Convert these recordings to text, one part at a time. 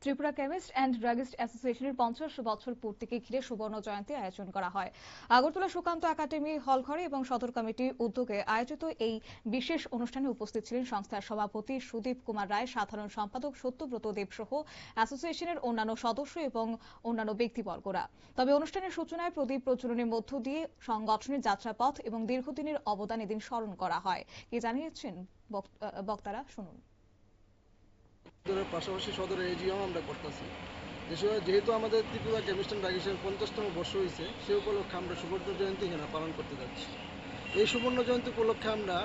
Tripura chemist and druggist অ্যাসোসিয়েশনের 50 বছর পূর্তিকে ঘিরে সুবর্ণ জয়ন্তী আয়োজন করা হয়। আগরতলা সুকান্ত একাডেমি হল ঘরে এবং সদর কমিটির উদ্যোগে আয়োজিত এই বিশেষ অনুষ্ঠানে উপস্থিত ছিলেন সংস্থার সভাপতি সুদীপ কুমার রায়, সাধারণ সম্পাদক সত্যব্রত দেব সহ অ্যাসোসিয়েশনের অন্যান্য সদস্য এবং অন্যান্য ব্যক্তিবর্গরা। তবে অনুষ্ঠানের সূচনায় প্রদীপ প্রজ্বলনের মধ্য দিয়ে সংগঠনের যাত্রাপথ এবং দীর্ঘদিনের অবদান এদিন স্মরণ করা হয়। কি জানিয়েছেন বক্তারা, শুনুন। পাশাপাশি সদরে এজিও আমরা করতেছি। যেহেতু আমাদের ত্রিপুরা কেমিস্ট অ্যান্ড ড্রাগিস্টের 50তম বর্ষ হয়েছে, সে উপলক্ষে আমরা সুবর্ণ জয়ন্তী এখানে পালন করতে যাচ্ছি। এই সুবর্ণ জয়ন্তী উপলক্ষে আমরা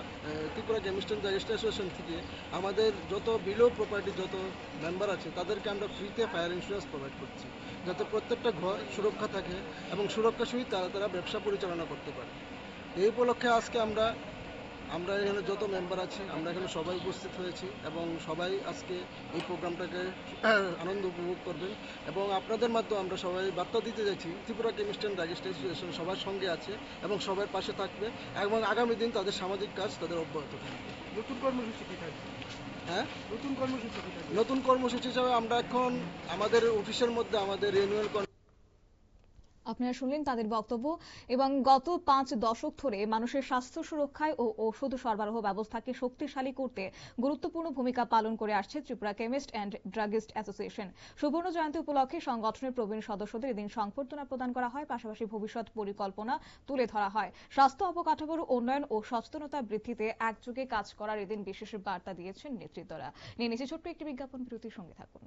Tripura chemist and druggist association থেকে আমাদের যত বিলো প্রপার্টি যত মেম্বার আছে তাদেরকে আমরা ফ্রিতে ফায়ার ইন্স্যুরেন্স প্রোভাইড করছি, যাতে প্রত্যেকটা ঘর সুরক্ষা থাকে এবং সুরক্ষার সহিত তারা ব্যবসা পরিচালনা করতে পারে। এই উপলক্ষে আজকে আমরা এখানে যত মেম্বার আছি আমরা এখানে সবাই উপস্থিত হয়েছি এবং সবাই আজকে এই প্রোগ্রামটাকে আনন্দ উপভোগ করবেন এবং আপনাদের মাধ্যমে আমরা সবাই বার্তা দিতে যাচ্ছি Tripura chemist and druggist association সবার সঙ্গে আছে এবং সবার পাশে থাকবে এবং আগামী দিন তাদের সামাজিক কাজ তাদের অব্যাহত থাকবে। নতুন কর্মসূচি কি থাকবে? হ্যাঁ, নতুন কর্মসূচি কি থাকবে? নতুন কর্মসূচি হিসাবে আমরা এখন আমাদের অফিসের মধ্যে আমাদের রিনিউয়াল আপনারা শুনলেন তাদের বক্তব্য। এবং গত 5 দশক ধরে মানুষের স্বাস্থ্য সুরক্ষায় ও ওষুধ সরবরাহ ব্যবস্থাকে শক্তিশালী করতে গুরুত্বপূর্ণ ভূমিকা পালন করে আসছে Tripura chemist and druggist association. সুবর্ণ জয়ন্তী উপলক্ষে সংগঠনের প্রবীণ সদস্যদের এদিন সংবর্ধনা প্রদান করা হয়, পাশাপাশি ভবিষ্যৎ পরিকল্পনা তুলে ধরা হয়। স্বাস্থ্য অবকাঠামোর উন্নয়ন ও সচেতনতা বৃদ্ধিতে একযোগে কাজ করার এদিন বিশেষ বার্তা দিয়েছেন নেতৃত্বরা। নিয়ে নিচে ছোট্ট একটি বিজ্ঞাপন বিরতির সঙ্গে থাকুন।